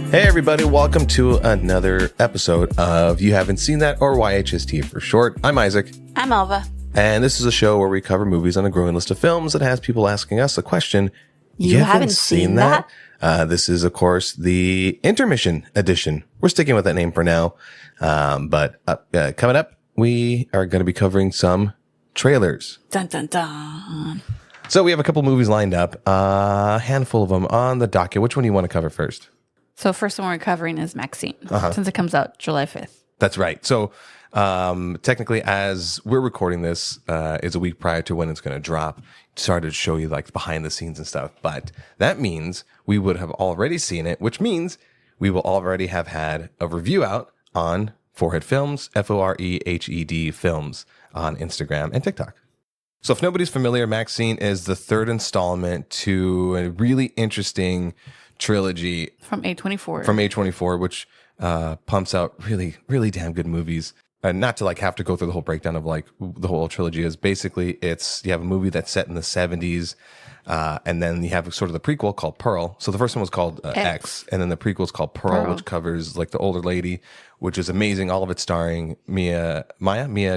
Hey everybody, welcome to another episode of You Haven't Seen That, or YHST for short. I'm Isaac. I'm Alva. And this is a show where we cover movies on a growing list of films that has people asking us a question. You haven't seen that? This is, of course, the Intermission edition. We're sticking with that name for now. But coming up, we are going to be covering some trailers. Dun, dun, dun. So we have a couple movies lined up, a handful of them on the docket. Which one do you want to cover first? So first one we're covering is Maxine, since it comes out July 5th. That's right. So technically, as we're recording this, is a week prior to when it's going to drop. Started to show you like behind the scenes and stuff. But that means we would have already seen it, which means we will already have had a review out on Forehead Films, Forehed Films on Instagram and TikTok. So if nobody's familiar, Maxine is the third installment to a really interesting trilogy From A24. From A24, which pumps out really, really damn good movies. Not to like have to go through the whole breakdown of like the whole trilogy is basically you have a movie that's set in the 70s, and then you have sort of the prequel called Pearl. So the first one was called X, and then the prequel is called Pearl, which covers like the older lady, which is amazing. All of it starring Mia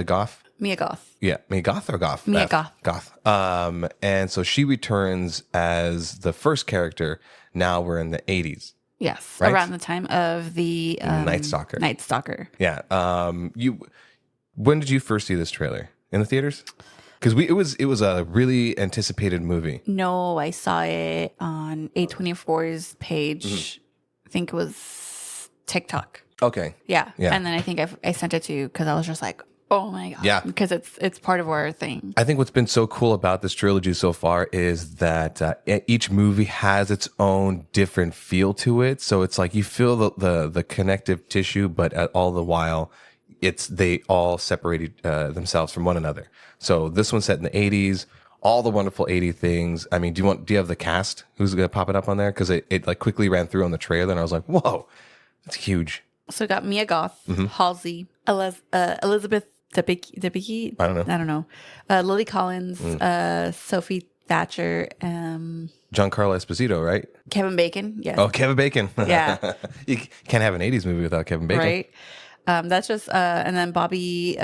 Goth. Mia Goth. Yeah, Mia Goth or Goth? Mia Goth. Goth. And so she returns as the first character. Now we're in the 80s. Yes, right? around the time of the Night Stalker. Night Stalker. Yeah. When did you first see this trailer in the theaters? Because it was a really anticipated movie. No, I saw it on A24's page. Mm-hmm. I think it was TikTok. Okay. Yeah. Yeah. And then I think I sent it to you because I was just like, oh my God. Yeah. Because it's part of our thing. I think what's been so cool about this trilogy so far is that each movie has its own different feel to it. So it's like you feel the connective tissue, but all the while they all separated themselves from one another. So this one's set in the 80s, all the wonderful 80 things. I mean, do you have the cast? Who's going to pop it up on there? Because it like quickly ran through on the trailer and I was like, whoa, that's huge. So we got Mia Goth, Halsey, Elizabeth Debicki. I don't know. Lily Collins, Sophie Thatcher, Giancarlo Esposito, right? Kevin Bacon. Yes. Oh, Kevin Bacon. Yeah. You can't have an 80s movie without Kevin Bacon. Right. That's just, and then Bobby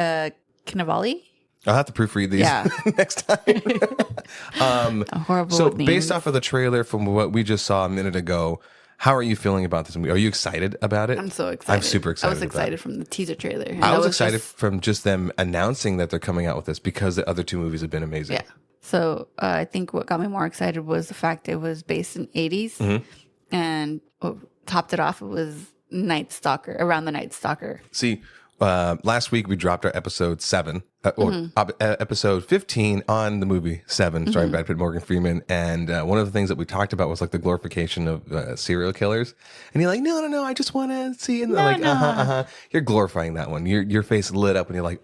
Cannavale. I'll have to proofread these next time. Horrible. So names. based off of the trailer from what we just saw a minute ago, how are you feeling about this movie? Are you excited about it? I'm so excited. I'm super excited. I was excited from the teaser trailer. I was excited from just them announcing that they're coming out with this because the other two movies have been amazing. Yeah. So I think what got me more excited was the fact it was based in 80s. And what topped it off, it was Night Stalker, around the Night Stalker. See, last week we dropped our episode 7, episode 15 on the movie 7, starring Brad Pitt, Morgan Freeman. And one of the things that we talked about was like the glorification of serial killers. And you're like, no, I just want to see. And they're like, You're glorifying that one. Your face lit up and you're like,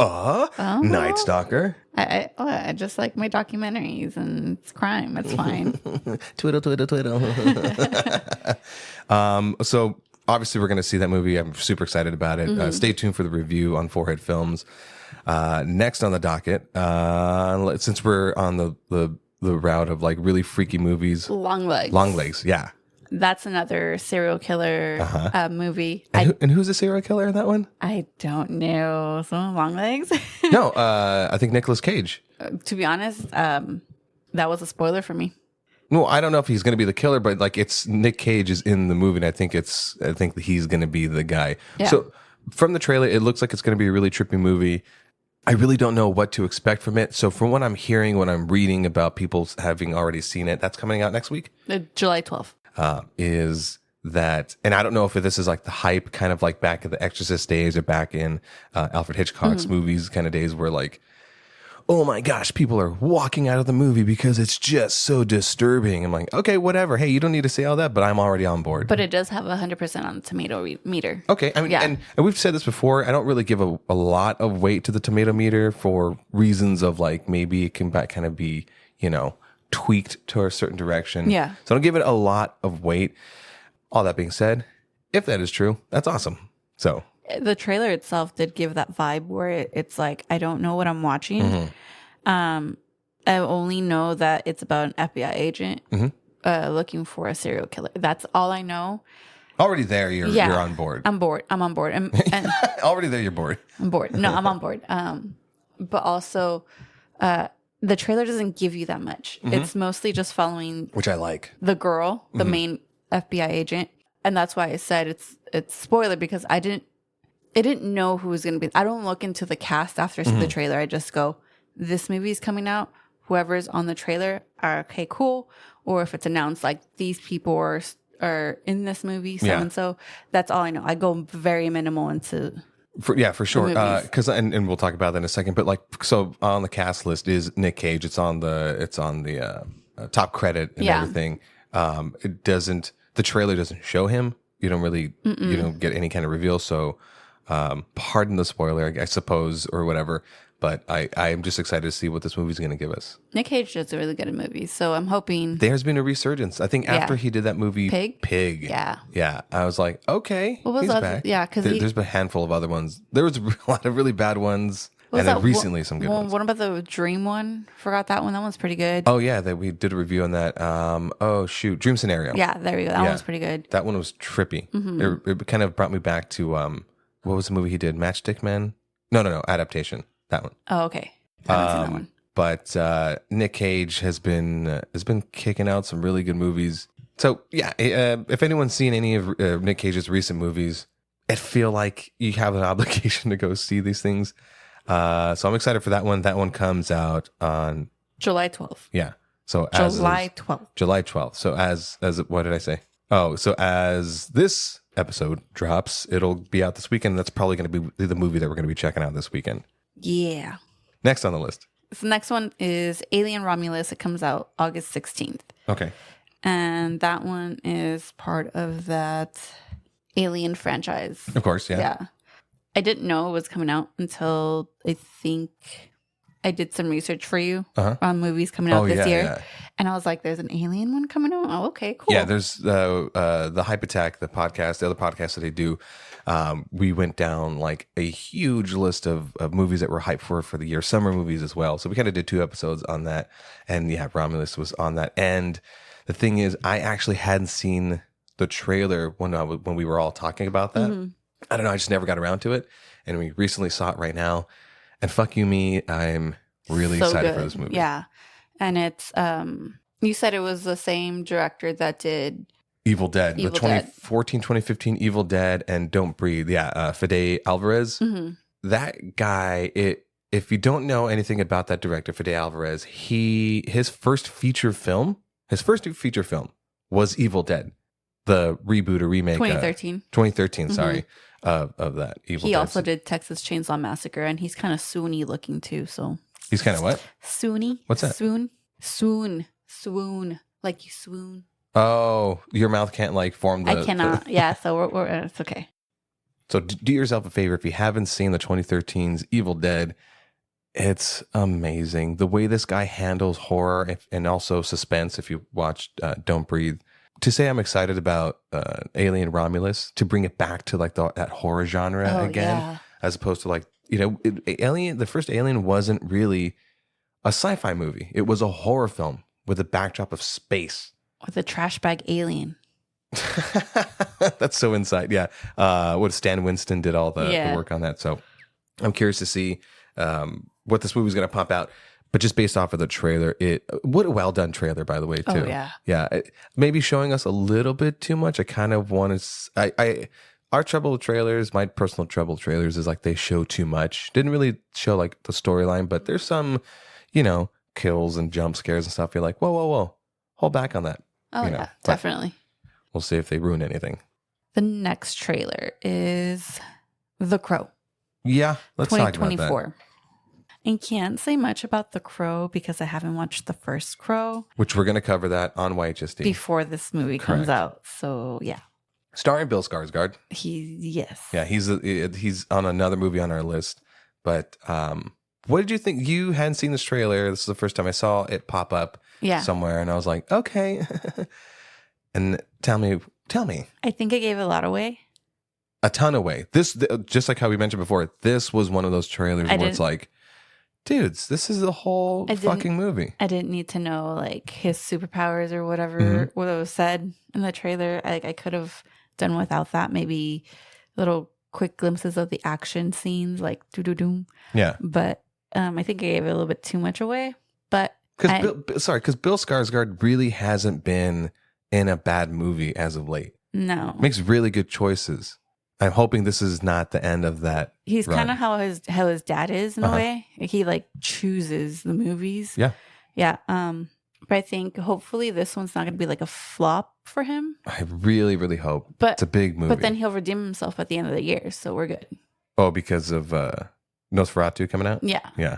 Night Stalker. I just like my documentaries and it's crime. It's fine. Twiddle. So obviously we're going to see that movie. I'm super excited about it. Stay tuned for the review on Forehead Films. Next on the docket, since we're on the route of like really freaky movies. LongLegs, yeah. That's another serial killer movie. And who's the serial killer in that one? I don't know. Someone LongLegs? No, I think Nicolas Cage. To be honest, that was a spoiler for me. No, I don't know if he's going to be the killer, but like it's Nick Cage is in the movie, and I think he's going to be the guy. Yeah. So from the trailer, it looks like it's going to be a really trippy movie. I really don't know what to expect from it. So from what I'm hearing, what I'm reading about people having already seen it, that's coming out next week. July 12th. Is that, and I don't know if this is like the hype, kind of like back in the Exorcist days or back in Alfred Hitchcock's movies kind of days where like, oh my gosh, people are walking out of the movie because it's just so disturbing. I'm like, okay, whatever. Hey, you don't need to say all that, but I'm already on board. But it does have 100% on the tomato meter. Okay. I mean, and we've said this before. I don't really give a lot of weight to the tomato meter for reasons of like maybe it can kind of be, tweaked to a certain direction. Yeah. So I don't give it a lot of weight. All that being said, if that is true, that's awesome. So the trailer itself did give that vibe where it's like, I don't know what I'm watching. I only know that it's about an FBI agent looking for a serial killer. That's all I know. Already there, you're on board. I'm bored. I'm on board. And Already there, you're bored. I'm bored. No, I'm on board. But also, the trailer doesn't give you that much. It's mostly just following, which I like. The girl, the main FBI agent, and that's why I said it's spoiler because I didn't know who was going to be. I don't look into the cast after I see the trailer. I just go, this movie is coming out. Whoever's on the trailer are okay, cool. Or if it's announced like these people are in this movie, so and so. That's all I know. I go very minimal into. For sure. Because and we'll talk about that in a second. But like, so on the cast list is Nick Cage. It's on the top credit and everything. The trailer doesn't show him. You don't really you don't get any kind of reveal. So pardon the spoiler, I suppose, or whatever. But I'm just excited to see what this movie's going to give us. Nick Cage does a really good at movies, so I'm hoping there's been a resurgence. I think after he did that movie Pig. Yeah. I was like, okay, what was he's back. Yeah, because there's been a handful of other ones. There was a lot of really bad ones, and then recently some good ones. What about the Dream one? Forgot that one. That one's pretty good. Oh yeah, we did a review on that. Dream Scenario. Yeah, there we go. That one was pretty good. That one was trippy. It kind of brought me back to what was the movie he did? Matchstick Men? No, Adaptation. That one. Oh, okay. I haven't seen that one. But Nick Cage has been kicking out some really good movies. So yeah, if anyone's seen any of Nick Cage's recent movies, I feel like you have an obligation to go see these things. So I'm excited for that one. That one comes out on July 12th. Yeah. So July 12th. July 12th. So as what did I say? Oh, so as this episode drops, it'll be out this weekend. That's probably going to be the movie that we're going to be checking out this weekend. Yeah. Next on the list. So the next one is Alien Romulus. It comes out August 16th. Okay. And that one is part of that Alien franchise. Of course, yeah. Yeah. I didn't know it was coming out until I think I did some research for you on movies coming out this year. Yeah. And I was like, there's an Alien one coming out? Oh, okay, cool. Yeah, there's the Hype Attack, the podcast, the other podcast that they do. We went down like a huge list of movies that were hyped for the year, summer movies as well. So we kind of did 2 episodes on that. And yeah, Romulus was on that. And the thing is, I actually hadn't seen the trailer when we were all talking about that. I don't know, I just never got around to it. And we recently saw it right now. And fuck you, me, I'm really excited for this movie. Yeah. And it's, you said it was the same director that did Evil Dead, the 2014, 2015 Evil Dead and Don't Breathe. Yeah, Fede Alvarez. That guy, if you don't know anything about that director, Fede Alvarez, his first feature film was Evil Dead, the reboot or remake. 2013, sorry, of that Evil Dead. He also did Texas Chainsaw Massacre, and he's kind of swoony looking too, so. He's kind of what? Swoony. What's that? Swoon. Like you swoon. Oh, your mouth can't like form the... I cannot. Yeah, so we're it's okay. So do yourself a favor. If you haven't seen the 2013's Evil Dead, it's amazing. The way this guy handles horror and also suspense, if you watched Don't Breathe. To say I'm excited about Alien Romulus, to bring it back to like that horror genre again, as opposed to like, the first Alien wasn't really a sci-fi movie. It was a horror film with a backdrop of space. With a trash bag alien. That's so inside. Yeah. What Stan Winston did all the work on that. So I'm curious to see what this movie's going to pop out. But just based off of the trailer, what a well done trailer, by the way, too. Oh, yeah. Yeah. Maybe showing us a little bit too much. I kind of want to... Our trouble trailers, my personal trouble trailers is like they show too much. Didn't really show like the storyline, but there's some, kills and jump scares and stuff. You're like, whoa. Hold back on that. Oh, yeah, definitely. We'll see if they ruin anything. The next trailer is The Crow. Yeah, let's talk about that. And can't say much about The Crow because I haven't watched the first Crow. Which we're going to cover that on YHSD. Before this movie comes out. So, yeah. Starring Bill Skarsgård. Yes. Yeah, he's on another movie on our list. But what did you think? You hadn't seen this trailer. This is the first time I saw it pop up somewhere. And I was like, okay. And tell me. I think I gave a lot away. A ton away. This, just like how we mentioned before, this was one of those trailers where it's like, dudes, this is the whole fucking movie. I didn't need to know like his superpowers or whatever what was said in the trailer. I could have done without that. Maybe little quick glimpses of the action scenes, like doo-doo-doo. Yeah. But I think I gave it a little bit too much away. But Because Bill Skarsgård really hasn't been in a bad movie as of late. no. Makes really good choices. I'm hoping this is not the end of that. He's run. kind of how his dad is in a way. He like chooses the movies. Yeah. Yeah. But I think hopefully this one's not going to be like a flop for him. I really, really hope. But it's a big movie. But then he'll redeem himself at the end of the year, so we're good. Oh, because of Nosferatu coming out? Yeah. Yeah.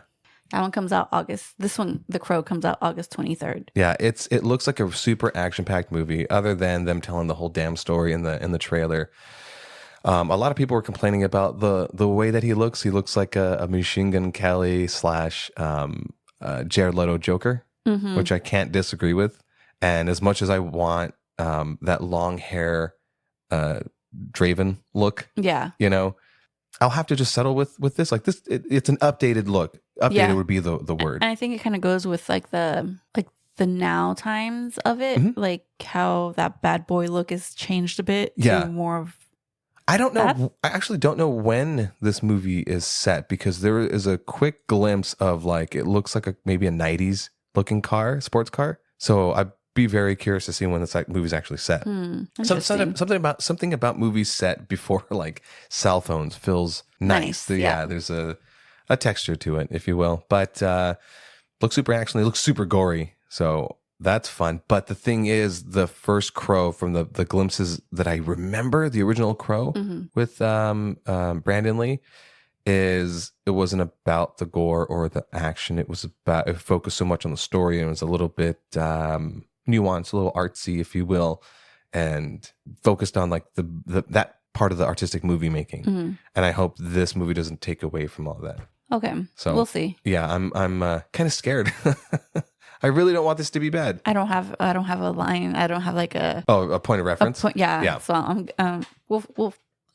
That one comes out August. This one, The Crow, comes out August 23rd. Yeah, it looks like a super action-packed movie, other than them telling the whole damn story in the trailer. A lot of people were complaining about the way that he looks. He looks like a Machine Gun Kelly / Jared Leto Joker, which I can't disagree with. And as much as I want that long hair Draven look, Yeah. you know, I'll have to just settle with this. Like this, it's an updated look. Updated would be the word. And I think it kind of goes with like the now times of it, like how that bad boy look has changed a bit to more of. I don't know. I actually don't know when this movie is set, because there is a quick glimpse of like, it looks like maybe a 90s looking sports car. So I'd be very curious to see when this movie's actually set. Something about movies set before like cell phones feels nice. Yeah, there's a texture to it, if you will. But looks super actiony, looks super gory. So that's fun. But the thing is, the first Crow, from the glimpses that I remember, the original Crow with Brandon Lee, it wasn't about the gore or the action. It focused so much on the story, and it was a little bit nuanced, a little artsy, if you will, and focused on like that part of the artistic movie making. And I hope this movie doesn't take away from all that. Okay, so we'll see. Yeah, I'm kind of scared. I really don't want this to be bad. I don't have a line. I don't have like a point of reference. Yeah. So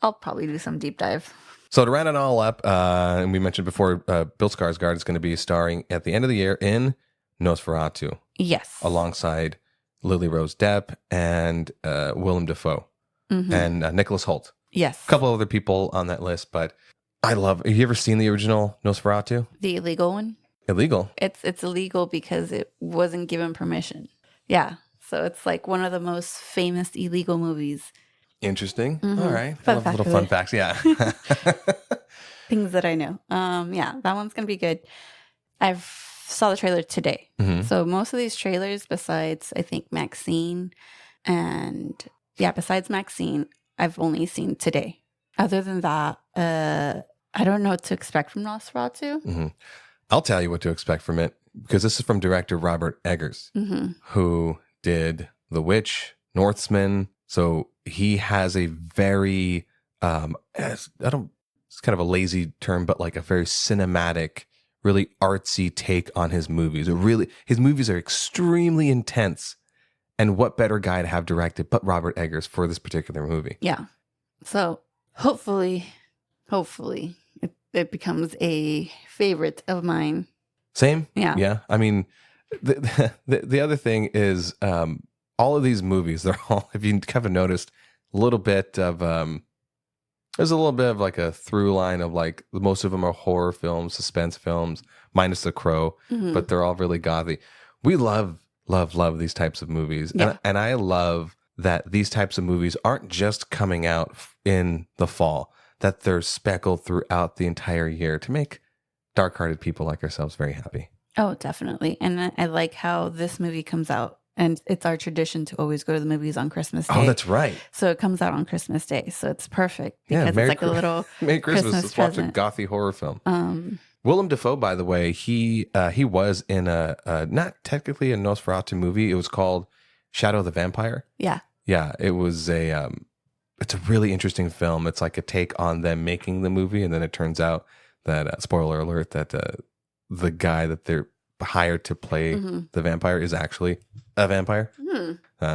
I'll probably do some deep dive. So to round it all up, and we mentioned before, Bill Skarsgård is going to be starring at the end of the year in Nosferatu. Yes. Alongside Lily Rose Depp and Willem Dafoe and Nicholas Hoult. Yes. A couple other people on that list, but have you ever seen the original Nosferatu? The illegal one? Illegal? It's illegal because it wasn't given permission. Yeah. So it's like one of the most famous illegal movies. Interesting. All right. I love little fun facts. Yeah. Things that I know. Yeah, that one's going to be good. I've saw the trailer today. So most of these trailers, besides I think Maxine besides Maxine, I've only seen today. Other than that, I don't know what to expect from Nosferatu. I'll tell you what to expect from it, because this is from director Robert Eggers, who did The Witch, Northman. So he has a very, it's kind of a lazy term, but like a very cinematic, really artsy take on his movies. His movies are extremely intense. And what better guy to have directed but Robert Eggers for this particular movie? Yeah. So hopefully it becomes a favorite of mine. Same? Yeah. Yeah. I mean, the other thing is, all of these movies, they're all, if you haven't noticed, a little bit of, there's a little bit of like a through line of like, most of them are horror films, suspense films, minus The Crow, but they're all really gothy. We love these types of movies. Yeah. And I love that these types of movies aren't just coming out in the fall, that they're speckled throughout the entire year to make dark-hearted people like ourselves very happy. Oh, definitely. And I like how this movie comes out. And it's our tradition to always go to the movies on Christmas Day. Oh, that's right. So it comes out on Christmas Day. So it's perfect because it's like a little Merry Christmas. Let's watch a gothy horror film. Willem Dafoe, by the way, he was in a not technically a Nosferatu movie. It was called Shadow of the Vampire. Yeah. Yeah, it was it's a really interesting film. It's like a take on them making the movie, and then it turns out that spoiler alert, that the guy that they're hired to play the vampire is actually a vampire.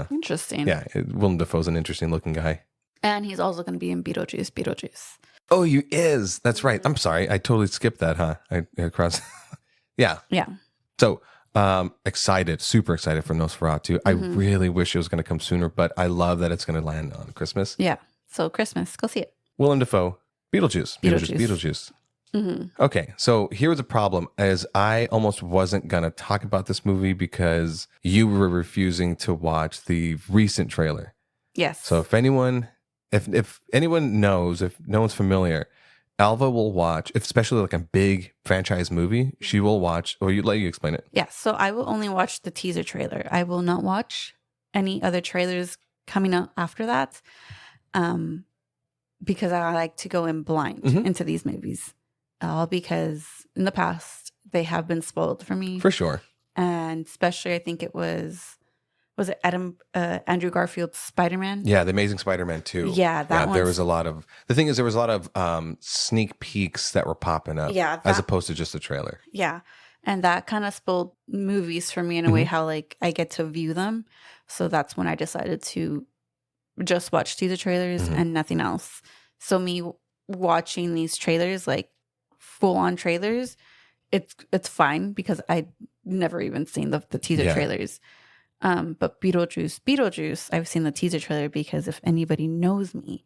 Interesting. Yeah, Willem Dafoe's an interesting looking guy. And he's also going to be in Beetlejuice. Oh, he is. That's right. I'm sorry. I totally skipped that, huh? I crossed. Yeah. Yeah. So Excited, super excited for Nosferatu. I really wish it was going to come sooner, but I love that it's going to land on Christmas. Yeah. So Christmas, go see it. Willem Dafoe, Beetlejuice. Okay, so here was a problem, as I almost wasn't going to talk about this movie because you were refusing to watch the recent trailer. Yes. So if anyone knows, if no one's familiar, Alva will watch, especially like a big franchise movie, she will watch, or let you explain it. Yeah, so I will only watch the teaser trailer. I will not watch any other trailers coming out after that, because I like to go in blind into these movies. All because in the past, they have been spoiled for me. For sure. And especially, I think it was it Andrew Garfield's Spider-Man? Yeah, The Amazing Spider-Man 2. Yeah, that one. There was a lot of, the thing is, there was a lot of sneak peeks that were popping up, as opposed to just a trailer. Yeah, and that kind of spoiled movies for me in a way, how like I get to view them. So that's when I decided to just watch teaser trailers and nothing else. So me watching these trailers, like full-on trailers, it's fine because I never even seen the teaser trailers. But Beetlejuice, I've seen the teaser trailer because if anybody knows me,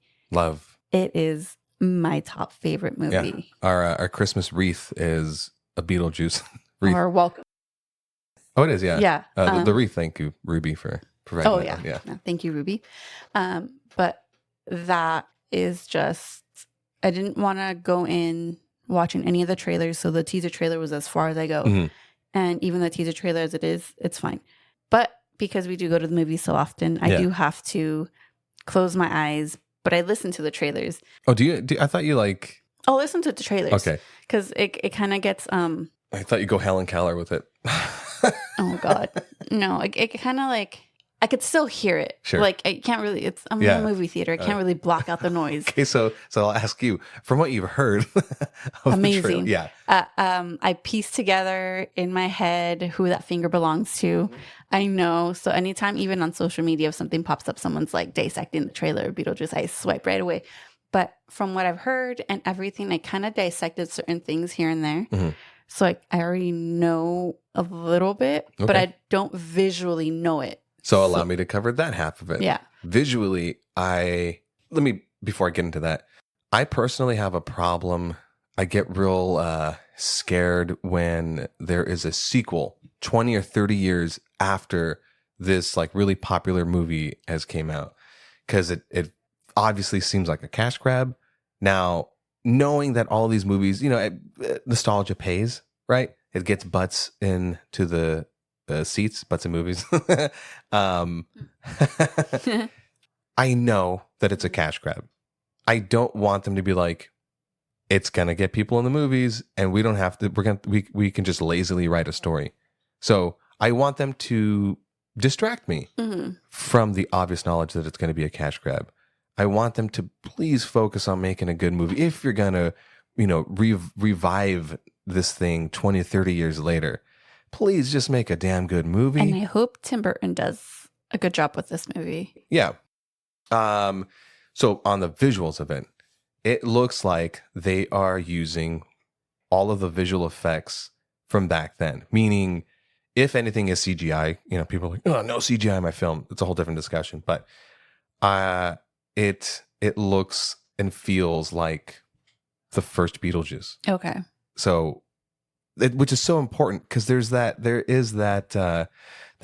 it is my top favorite movie. Yeah. Our Christmas wreath is a Beetlejuice wreath. Or welcome. Oh, it is, yeah. Yeah. The wreath, thank you, Ruby, for providing that one. Yeah. No, thank you, Ruby. But that is just, I didn't want to go in watching any of the trailers, so the teaser trailer was as far as I go. And even the teaser trailer as it is, it's fine. But because we do go to the movies so often, I do have to close my eyes, but I listen to the trailers. Oh, do you? I thought you like... I'll listen to the trailers. Okay. Because it kind of gets... I thought you go Helen Keller with it. Oh, God. No, it kind of like... I could still hear it. Sure. Like, I can't really... I'm in a movie theater. I can't really block out the noise. Okay, so I'll ask you, from what you've heard of Amazing. the trailer, yeah. I piece together in my head who that finger belongs to. I know. So anytime, even on social media, if something pops up, someone's like dissecting the trailer of Beetlejuice, I swipe right away. But from what I've heard and everything, I kind of dissected certain things here and there. So I already know a little bit, but I don't visually know it. So allow me to cover that half of it. Yeah. Visually, before I get into that, I personally have a problem. I get real scared when there is a sequel 20 or 30 years after this like really popular movie has came out, because it obviously seems like a cash grab. Now, knowing that all these movies, nostalgia pays, right? It gets butts into the seats, butts in movies. I know that it's a cash grab. I don't want them to be like, it's gonna get people in the movies, and we don't have to. We can just lazily write a story. So I want them to distract me from the obvious knowledge that it's going to be a cash grab. I want them to please focus on making a good movie. If you're gonna, revive this thing 20, 30 years later, please just make a damn good movie. And I hope Tim Burton does a good job with this movie. Yeah. So on the visuals of it looks like they are using all of the visual effects from back then. Meaning, if anything is CGI, people are like, oh, no CGI in my film. It's a whole different discussion. But it looks and feels like the first Beetlejuice. Okay. So, which is so important, because there is that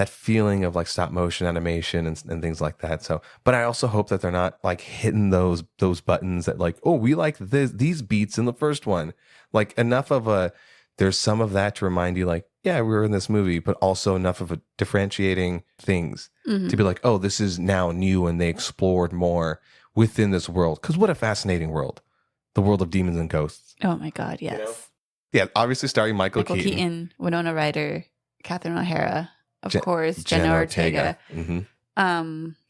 feeling of like stop motion animation and things like that. So, but I also hope that they're not like hitting those buttons that like, oh, we like these beats in the first one. Like enough of there's some of that to remind you like, yeah, we were in this movie, but also enough of a differentiating things to be like, oh, this is now new, and they explored more within this world. Because what a fascinating world. The world of demons and ghosts. Oh my God, yes. Yeah, obviously starring Michael Keaton, Winona Ryder, Catherine O'Hara, of course, Jenna Ortega.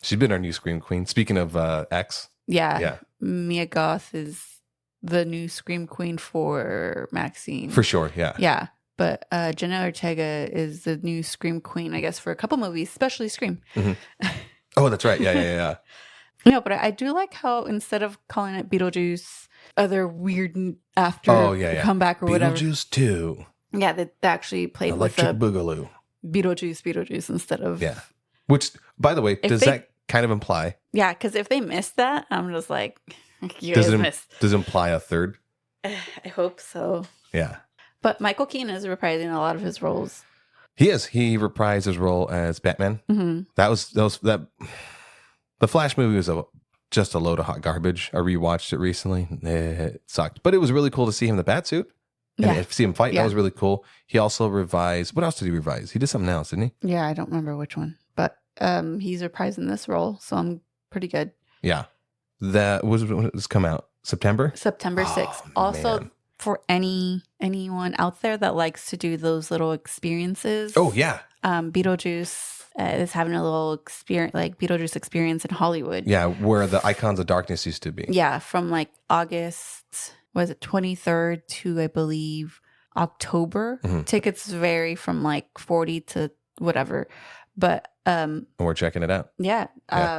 She's been our new Scream Queen. Speaking of X. Yeah. Mia Goth is the new Scream Queen for Maxine. For sure, yeah. Yeah, but Jenna Ortega is the new Scream Queen, I guess, for a couple movies, especially Scream. Oh, that's right. Yeah. No, but I do like how instead of calling it Beetlejuice, other weird after comeback or whatever. Beetlejuice 2. Yeah, they actually played Electric with Boogaloo. Beetlejuice instead of Yeah. Which, by the way, does that kind of imply? Yeah, because if they missed that, I'm just like, you guys missed. Does it imply a third? I hope so. Yeah. But Michael Keaton is reprising a lot of his roles. He is. He reprised his role as Batman. Mm-hmm. That. The Flash movie was just a load of hot garbage. I rewatched it recently. It sucked, but it was really cool to see him in the Batsuit and see him fight. Yeah. That was really cool. He also revised. What else did he revise? He did something else, didn't he? Yeah, I don't remember which one, but he's reprising this role, so I'm pretty good. Yeah, that was come out September 6th. Also, man. For anyone out there that likes to do those little experiences. Oh yeah, Beetlejuice is having a little experience, like Beetlejuice experience in Hollywood. Yeah, where the Icons of Darkness used to be. Yeah, from like August, was it 23rd to I believe October. Mm-hmm. Tickets vary from like $40 to whatever, but and we're checking it out. Yeah,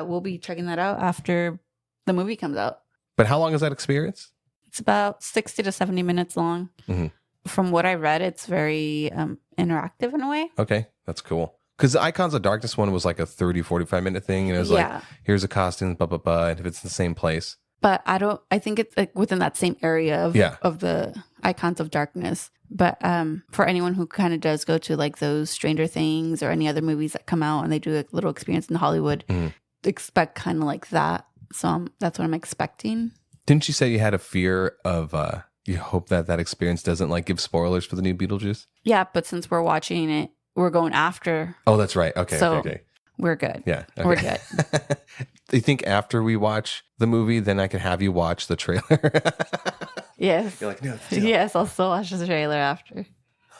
we'll be checking that out after the movie comes out. But how long is that experience? It's about 60 to 70 minutes long. Mm-hmm. From what I read, it's very interactive in a way. Okay, that's cool. Because the Icons of Darkness one was like a 30, 45-minute thing. And it was like, here's a costume, blah, blah, blah. And if it's the same place. But I think it's like within that same area of the Icons of Darkness. But for anyone who kind of does go to like those Stranger Things or any other movies that come out and they do a little experience in Hollywood, expect kind of like that. So that's what I'm expecting. Didn't you say you had a fear of, you hope that experience doesn't like give spoilers for the new Beetlejuice? Yeah, but since we're watching it, we're going after. Oh, that's right. Okay, okay. We're good. Yeah. Okay. We're good. Do you think after we watch the movie, then I can have you watch the trailer? Yes. You're like, no. Yes, I'll still watch the trailer after.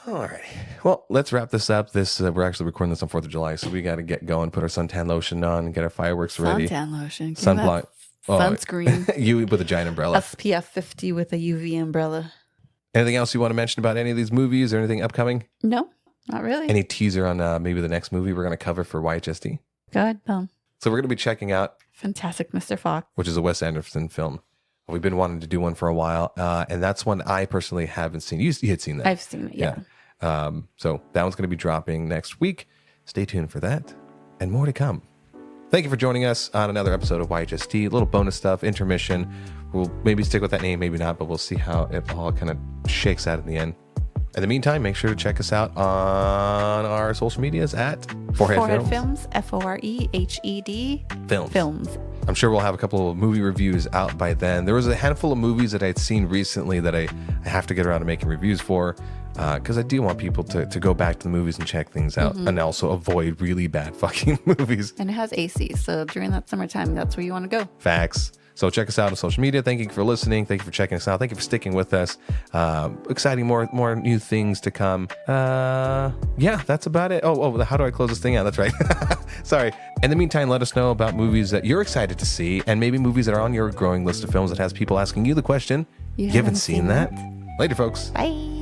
All right. Well, let's wrap this up. We're actually recording this on 4th of July, so we got to get going, put our suntan lotion on, and get our fireworks ready. Suntan lotion. Sunblock. Sunscreen. You with a giant umbrella. SPF 50 with a UV umbrella. Anything else you want to mention about any of these movies or anything upcoming? No, not really. Any teaser on maybe the next movie we're going to cover for YHSD? Go ahead, Bill. So we're going to be checking out Fantastic Mr. Fox, which is a Wes Anderson film. We've been wanting to do one for a while, and that's one I personally haven't seen. You had seen that. I've seen it, yeah. So that one's going to be dropping next week. Stay tuned for that and more to come. Thank you for joining us on another episode of YHST. A little bonus stuff, intermission. We'll maybe stick with that name, maybe not, but we'll see how it all kind of shakes out in the end. In the meantime, make sure to check us out on our social medias at Forehead Films. FOREHED Films. I'm sure we'll have a couple of movie reviews out by then. There was a handful of movies that I'd seen recently that I have to get around to making reviews for. Because I do want people to go back to the movies and check things out and also avoid really bad fucking movies. And it has AC, so during that summertime, that's where you want to go. Facts. So check us out on social media. Thank you for listening. Thank you for checking us out. Thank you for sticking with us. Exciting more new things to come. Yeah, that's about it. Oh, how do I close this thing out? That's right. Sorry. In the meantime, let us know about movies that you're excited to see and maybe movies that are on your growing list of films that has people asking you the question. You haven't seen that? Later, folks. Bye.